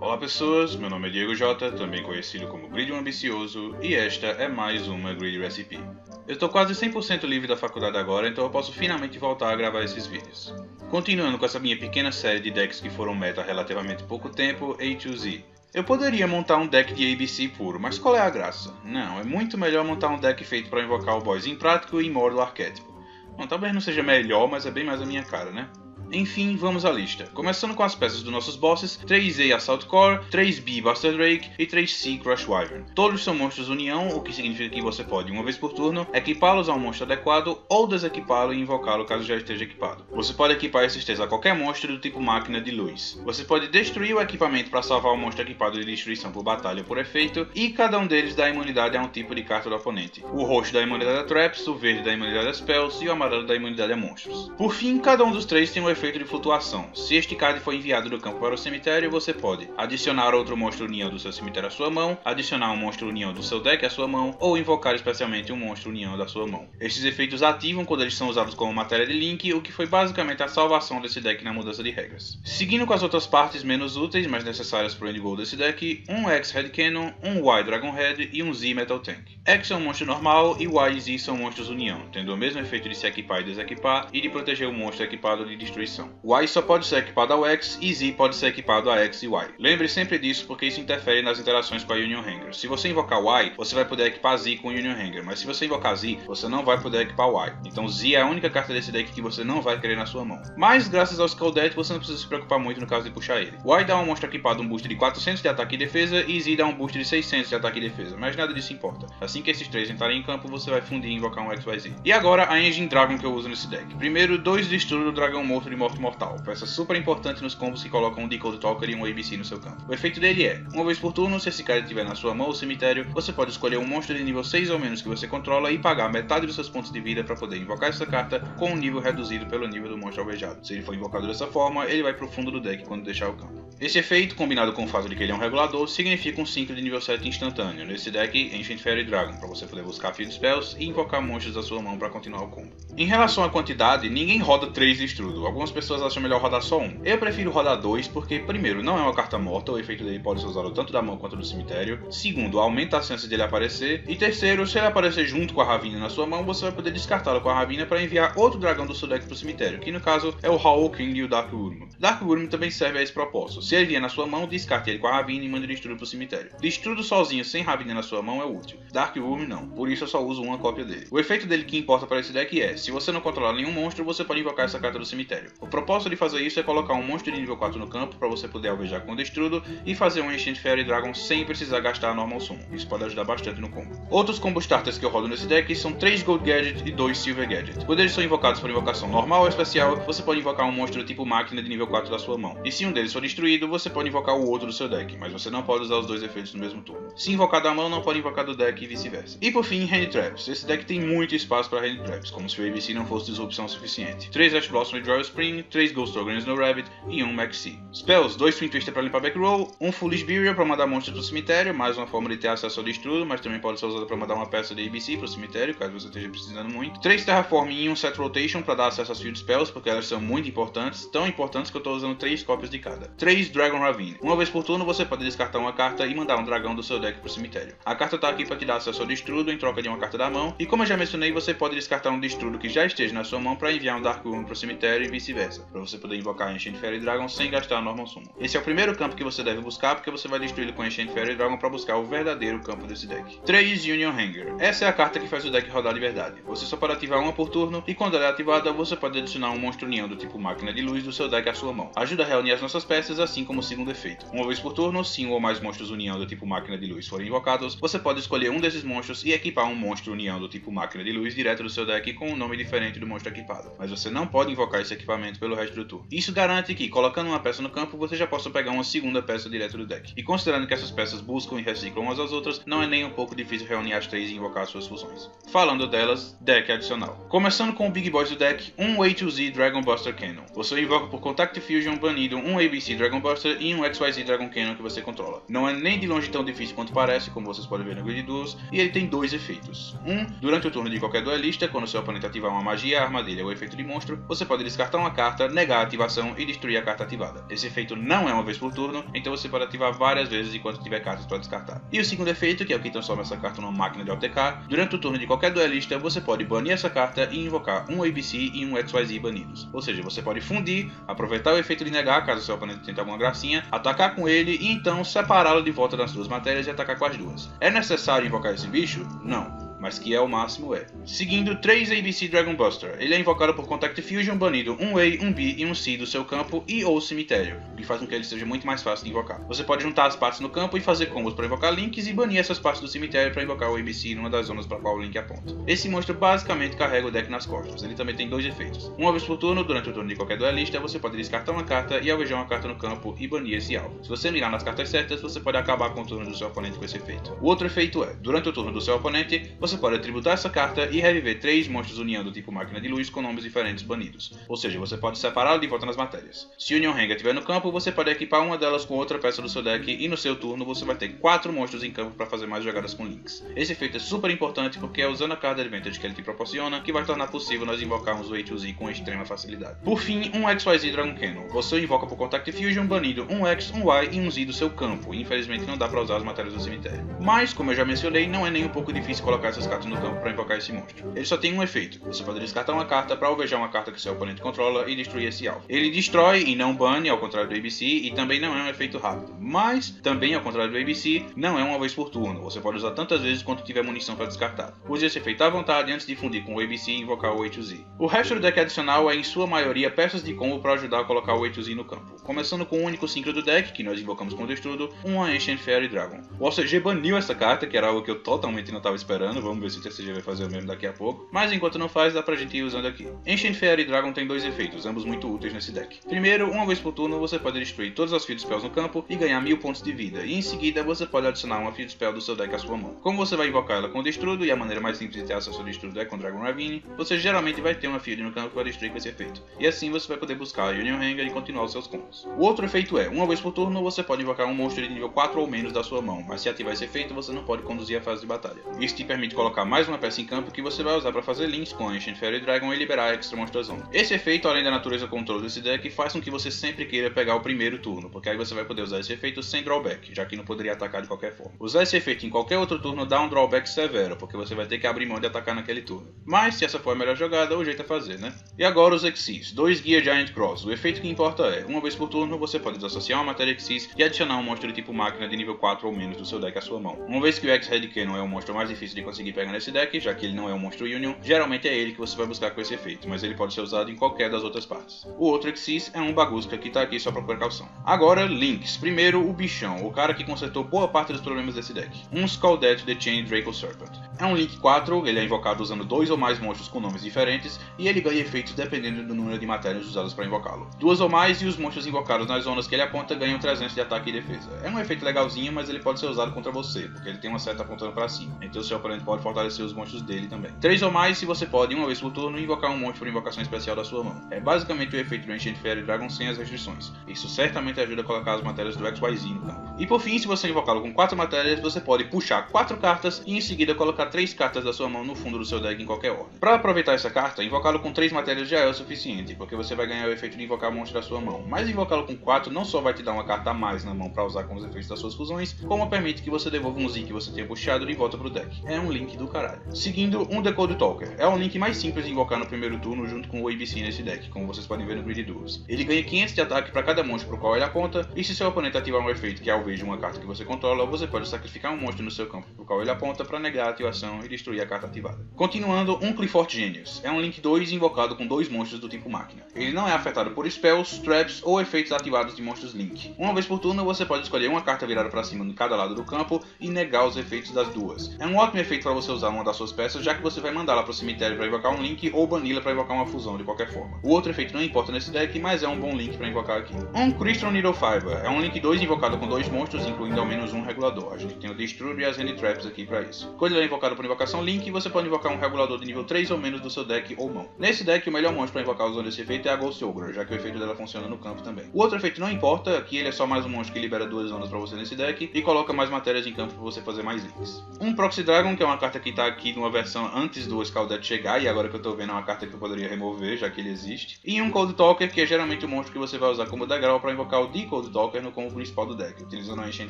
Olá pessoas, meu nome é Diego J, também conhecido como Grid Ambicioso, e esta é mais uma Grid Recipe. Eu estou quase 100% livre da faculdade agora, então eu posso finalmente voltar a gravar esses vídeos. Continuando com essa minha pequena série de decks que foram meta há relativamente pouco tempo, A to Z. Eu poderia montar um deck de ABC puro, mas qual é a graça? Não, é muito melhor montar um deck feito para invocar o boss imprático e modo arquétipo. Bom, talvez não seja melhor, mas é bem mais a minha cara, né? Enfim, vamos à lista. Começando com as peças dos nossos bosses, 3A Assault Core, 3B Buster Drake e 3C Crush Wyvern. Todos são monstros união, o que significa que você pode, uma vez por turno, equipá-los a um monstro adequado ou desequipá-lo e invocá-lo caso já esteja equipado. Você pode equipar esses três a qualquer monstro do tipo máquina de luz. Você pode destruir o equipamento para salvar o monstro equipado de destruição por batalha por efeito, e cada um deles dá imunidade a um tipo de carta do oponente. O roxo dá imunidade a traps, o verde dá imunidade a spells e o amarelo dá imunidade a monstros. Por fim, cada um dos três tem um efeito de flutuação. Se este card for enviado do campo para o cemitério, você pode adicionar outro monstro união do seu cemitério à sua mão, adicionar um monstro união do seu deck à sua mão, ou invocar especialmente um monstro união da sua mão. Estes efeitos ativam quando eles são usados como matéria de link, o que foi basicamente a salvação desse deck na mudança de regras. Seguindo com as outras partes menos úteis, mas necessárias para o end goal desse deck, um X Head Cannon, um Y Dragon Head e um Z Metal Tank. X é um monstro normal e Y e Z são monstros união, tendo o mesmo efeito de se equipar e desequipar e de proteger o monstro equipado de destruição. Y só pode ser equipado ao X e Z pode ser equipado a X e Y. Lembre sempre disso porque isso interfere nas interações com a Union Hanger. Se você invocar Y, você vai poder equipar Z com o Union Hanger, mas se você invocar Z, você não vai poder equipar Y. Então Z é a única carta desse deck que você não vai querer na sua mão. Mas graças ao Skull Death você não precisa se preocupar muito no caso de puxar ele. Y dá um monstro equipado um boost de 400 de ataque e defesa e Z dá um boost de 600 de ataque e defesa, mas nada disso importa. Assim que esses três entrarem em campo, você vai fundir e invocar um XYZ. E agora a Engine Dragon que eu uso nesse deck. Primeiro, 2 Destru do Dragão Morto de Morte Mortal, peça super importante nos combos que colocam um Decode Talker e um ABC no seu campo. O efeito dele é, uma vez por turno, se esse card estiver na sua mão ou cemitério, você pode escolher um monstro de nível 6 ou menos que você controla e pagar metade dos seus pontos de vida para poder invocar essa carta com um nível reduzido pelo nível do monstro alvejado. Se ele for invocado dessa forma, ele vai pro fundo do deck quando deixar o campo. Esse efeito, combinado com o fato de que ele é um regulador, significa um sync de nível 7 instantâneo. Nesse deck, Ancient Fairy Dragon, para você poder buscar Field Spells e invocar monstros da sua mão para continuar o combo. Em relação à quantidade, ninguém roda 3 Destrudo. Algumas pessoas acham melhor rodar só um. Eu prefiro rodar 2 porque, primeiro, não é uma carta morta, o efeito dele pode ser usado tanto da mão quanto do cemitério. Segundo, aumenta a chance dele aparecer. E terceiro, se ele aparecer junto com a Ravina na sua mão, você vai poder descartá-lo com a Ravina para enviar outro dragão do seu deck para o cemitério, que no caso é o Howl King e o Dark Wurm. Dark Wurm também serve a esse propósito. Se ele vier na sua mão, descarte ele com a Ravina e manda Destrudo para o cemitério. Destrudo sozinho, sem Ravina na sua mão, é útil. Dark Wurm não, por isso eu só uso uma cópia dele. O efeito dele que importa para esse deck é, se você não controlar nenhum monstro, você pode invocar essa carta do cemitério. O propósito de fazer isso é colocar um monstro de nível 4 no campo para você poder alvejar com o Destrudo e fazer um Ancient Fairy Dragon sem precisar gastar a Normal Summon. Isso pode ajudar bastante no combo. Outros combo starters que eu rodo nesse deck são 3 Gold Gadget e 2 Silver Gadget. Quando eles são invocados por invocação normal ou especial, você pode invocar um monstro do tipo máquina de nível 4 da sua mão. E se um deles for destruído, você pode invocar o outro do seu deck, mas você não pode usar os dois efeitos no mesmo turno. Se invocar da mão, não pode invocar do deck e vice-versa. E por fim, Hand Traps. Esse deck tem muito espaço para Hand Traps, como se o ABC não fosse disrupção suficiente. 3 Ash Blossom de Royal Spring, 3 Ghost Ogre Snow Rabbit e 1 Maxi. Spells, 2 Twin Twister para limpar backroll, 1 Foolish Burial para mandar monstros pro cemitério, mais uma forma de ter acesso ao Destrudo, mas também pode ser usada para mandar uma peça de ABC pro cemitério, caso você esteja precisando muito. 3 Terraform e 1 Set Rotation para dar acesso às Field Spells, porque elas são muito importantes, tão importantes que eu estou usando 3 cópias de cada. 3 Dragon Ravine. Uma vez por turno você pode descartar uma carta e mandar um dragão do seu deck pro cemitério. A carta tá aqui para te dar acesso ao Destrudo em troca de uma carta da mão, e como eu já mencionei, você pode descartar um Destrudo que já esteja na sua mão para enviar um Dark Wurm pro cemitério e vice-versa, para você poder invocar Ancient Fairy Dragon sem gastar a Normal Summon. Esse é o primeiro campo que você deve buscar, porque você vai destruí-lo com Ancient Fairy Dragon para buscar o verdadeiro campo desse deck. 3 Union Hanger. Essa é a carta que faz o deck rodar de verdade. Você só pode ativar uma por turno, e quando ela é ativada, você pode adicionar um monstro união do tipo máquina de luz do seu deck à sua mão. Ajuda a reunir as nossas peças, assim como o segundo efeito. Uma vez por turno, se um ou mais monstros união do tipo máquina de luz forem invocados, você pode escolher um desses monstros e equipar um monstro união do tipo máquina de luz direto do seu deck com um nome diferente do monstro equipado. Mas você não pode invocar esse equipamento pelo resto do turno. Isso garante que, colocando uma peça no campo, você já possa pegar uma segunda peça direto do deck. E considerando que essas peças buscam e reciclam umas às outras, não é nem um pouco difícil reunir as três e invocar suas fusões. Falando delas, deck adicional. Começando com o Big Boys do deck, um A to Z Dragon Buster Cannon. Você invoca por Contact Fusion banido um ABC Dragon Buster e um XYZ Dragon Cannon que você controla. Não é nem de longe tão difícil quanto parece, como vocês podem ver no Grid Duels, e ele tem 2 efeitos. Durante o turno de qualquer duelista, quando seu oponente ativar uma magia, armadilha ou efeito de monstro, você pode descartar uma carta, negar a ativação e destruir a carta ativada. Esse efeito não é uma vez por turno, então você pode ativar várias vezes enquanto tiver cartas para descartar. E o segundo efeito, que é o que transforma essa carta numa máquina de OTK, durante o turno de qualquer duelista, você pode banir essa carta e invocar um ABC e um XYZ banidos. Ou seja, você pode fundir, aproveitar o efeito de negar caso seu oponente tente alguma gracinha, atacar com ele e então separá-lo de volta das duas matérias e atacar com as duas. É necessário invocar esse bicho? Não. Mas que é o máximo é. Seguindo 3 ABC Dragon Buster, ele é invocado por Contact Fusion, banindo um A, um B e um C do seu campo e ou cemitério, o que faz com que ele seja muito mais fácil de invocar. Você pode juntar as partes no campo e fazer combos para invocar links e banir essas partes do cemitério para invocar o ABC numa das zonas para qual o link aponta. Esse monstro basicamente carrega o deck nas costas, ele também tem dois efeitos. Uma vez por turno, durante o turno de qualquer duelista, você pode descartar uma carta e alvejar uma carta no campo e banir esse alvo. Se você mirar nas cartas certas, você pode acabar com o turno do seu oponente com esse efeito. O outro efeito é, durante o turno do seu oponente, você pode tributar essa carta e reviver 3 monstros União do tipo Máquina de Luz com nomes diferentes banidos, ou seja, você pode separá-lo de volta nas matérias. Se Union Renga estiver no campo, você pode equipar uma delas com outra peça do seu deck e no seu turno você vai ter 4 monstros em campo para fazer mais jogadas com links. Esse efeito é super importante porque é usando a Card Advantage que ele te proporciona que vai tornar possível nós invocarmos o A2Z com extrema facilidade. Por fim, um XYZ Dragon Cannon. Você invoca por Contact Fusion banindo um X, um Y e um Z do seu campo, e infelizmente não dá para usar as matérias do cemitério. Mas, como eu já mencionei, não é nem um pouco difícil colocar essas cartas no campo para invocar esse monstro. Ele só tem um efeito, você pode descartar uma carta para alvejar uma carta que seu oponente controla e destruir esse alvo. Ele destrói e não bane, ao contrário do ABC, e também não é um efeito rápido, mas também ao contrário do ABC, não é uma vez por turno, você pode usar tantas vezes quanto tiver munição para descartar. Use esse efeito à vontade antes de fundir com o ABC e invocar o A2Z. O resto do deck adicional é em sua maioria peças de combo para ajudar a colocar o A2Z no campo, começando com o único synchro do deck, que nós invocamos com o Destrudo, uma Ancient Fairy Dragon. O OCG baniu essa carta, que era algo que eu totalmente não estava esperando, vamos ver se o TCG vai fazer o mesmo daqui a pouco, mas enquanto não faz, dá pra gente ir usando aqui. Ancient Fairy Dragon tem dois efeitos, ambos muito úteis nesse deck. Primeiro, uma vez por turno você pode destruir todas as Field Spells no campo e ganhar 1000 pontos de vida, e em seguida você pode adicionar uma Field Spell do seu deck à sua mão. Como você vai invocar ela com o Destrudo, e a maneira mais simples de ter acesso ao Destrudo é com Dragon Ravine, você geralmente vai ter uma Field no campo para destruir com esse efeito, e assim você vai poder buscar a Union Rengar e continuar os seus combos. O outro efeito é, uma vez por turno você pode invocar um monstro de nível 4 ou menos da sua mão, mas se ativar esse efeito você não pode conduzir a fase de batalha. Isso te permite colocar mais uma peça em campo que você vai usar para fazer links com a Ancient Fairy Dragon e liberar extra Monster Zone. Esse efeito, além da natureza controle desse deck, faz com que você sempre queira pegar o primeiro turno, porque aí você vai poder usar esse efeito sem drawback, já que não poderia atacar de qualquer forma. Usar esse efeito em qualquer outro turno dá um drawback severo, porque você vai ter que abrir mão de atacar naquele turno. Mas se essa for a melhor jogada, o jeito é fazer, né? E agora os Xyz, 2 Gear Giant Cross. O efeito que importa é, uma vez por turno você pode desassociar uma matéria Xyz e adicionar um monstro de tipo máquina de nível 4 ou menos do seu deck à sua mão. Uma vez que o X-Head Cannon é o monstro mais difícil de conseguir pegar nesse deck, já que ele não é um monstro Union, geralmente é ele que você vai buscar com esse efeito, mas ele pode ser usado em qualquer das outras partes. O outro Xyz é um Bagusca que tá aqui só pra precaução. Agora, links. Primeiro, o bichão, o cara que consertou boa parte dos problemas desse deck. Um Scaldet The Chain Draco Serpent. É um Link 4, ele é invocado usando 2 ou mais monstros com nomes diferentes, e ele ganha efeitos dependendo do número de matérias usadas para invocá-lo. 2 ou mais e os monstros invocados nas zonas que ele aponta ganham 300 de ataque e defesa. É um efeito legalzinho, mas ele pode ser usado contra você, porque ele tem uma seta apontando para cima, então seu oponente pode fortalecer os monstros dele também. 3 ou mais se você pode, uma vez por turno, invocar um monstro por invocação especial da sua mão. É basicamente o efeito do Ancient Fairy Dragon sem as restrições. Isso certamente ajuda a colocar as matérias do XYZ no campo. E por fim, se você invocá-lo com 4 matérias, você pode puxar 4 cartas e em seguida colocar 3 cartas da sua mão no fundo do seu deck em qualquer ordem. Para aproveitar essa carta, invocá-lo com 3 matérias já é o suficiente, porque você vai ganhar o efeito de invocar monstro da sua mão. Mas invocá-lo com 4 não só vai te dar uma carta a mais na mão para usar com os efeitos das suas fusões, como permite que você devolva um Z que você tenha puxado de volta pro deck. É um link do caralho. Seguindo, um Decode Talker. É um link mais simples de invocar no primeiro turno junto com o ABC nesse deck, como vocês podem ver no Grid Duels. Ele ganha 500 de ataque para cada monstro pro qual ele aponta, e se seu oponente ativar um efeito que alveja uma carta que você controla, você pode sacrificar um monstro no seu campo pro qual ele aponta para negar a ativação e destruir a carta ativada. Continuando, um Clifford Genius. É um Link 2 invocado com 2 monstros do tipo máquina. Ele não é afetado por spells, traps ou efeitos ativados de monstros Link. Uma vez por turno, você pode escolher uma carta virada para cima de cada lado do campo e negar os efeitos das duas. É um ótimo efeito para você usar uma das suas peças, já que você vai mandá-la para o cemitério para invocar um Link ou bani-la para invocar uma fusão de qualquer forma. O outro efeito não importa nesse deck, mas é um bom Link para invocar aqui. Um Crystal Needle Fiber. É um Link 2 invocado com 2 monstros, incluindo ao menos um regulador. A gente tem o Destrudo e as Hand Traps aqui para isso. Quando ele é invocado por invocação Link, você pode invocar um regulador de nível 3 ou menos do seu deck ou mão. Nesse deck, o melhor monstro para invocar usando esse efeito é a Ghost Ogre, já que o efeito dela funciona no campo também. O outro efeito não importa, aqui ele é só mais um monstro que libera 2 zonas para você nesse deck e coloca mais matérias em campo para você fazer mais links. Um Proxy Dragon, que é uma carta que tá aqui numa versão antes do Scalded chegar, e agora que eu tô vendo é uma carta que eu poderia remover, já que ele existe. E um Cold Talker, que é geralmente o monstro que você vai usar como degrau para invocar o de Cold Talker no combo principal do deck, utilizando a Ancient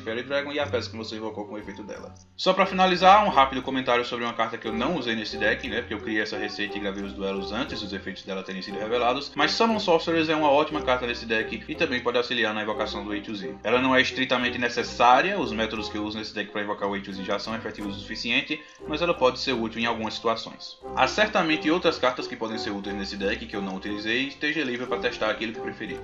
Fairy Dragon e a peça que você invocou com o efeito dela. Só para finalizar, um rápido comentário sobre uma carta que eu não usei nesse deck, né, porque eu criei essa receita e gravei os duelos antes dos efeitos dela terem sido revelados, mas Summon Sorcerers é uma ótima carta nesse deck e também pode auxiliar na invocação do A2Z. Ela não é estritamente necessária, os métodos que eu uso nesse deck para invocar o A2Z já são efetivos o suficiente, mas ela pode ser útil em algumas situações. Há certamente outras cartas que podem ser úteis nesse deck que eu não utilizei e esteja livre para testar aquilo que preferir.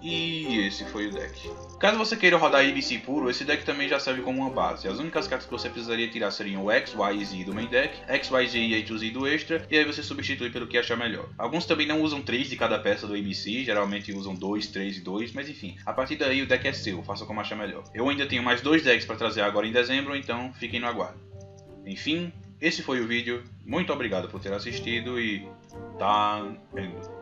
E esse foi o deck. Caso você queira rodar ABC puro, esse deck também já serve como uma base. As únicas cartas que você precisaria tirar seriam o X, Y e Z do main deck, X, Y, Z e A2Z do extra, e aí você substitui pelo que achar melhor. Alguns também não usam 3 de cada peça do ABC, geralmente usam 2, 3 e 2, mas enfim, a partir daí o deck é seu, faça como achar melhor. Eu ainda tenho mais 2 decks para trazer agora em dezembro, então fiquem no aguardo. Enfim, esse foi o vídeo, muito obrigado por ter assistido e tá vendo.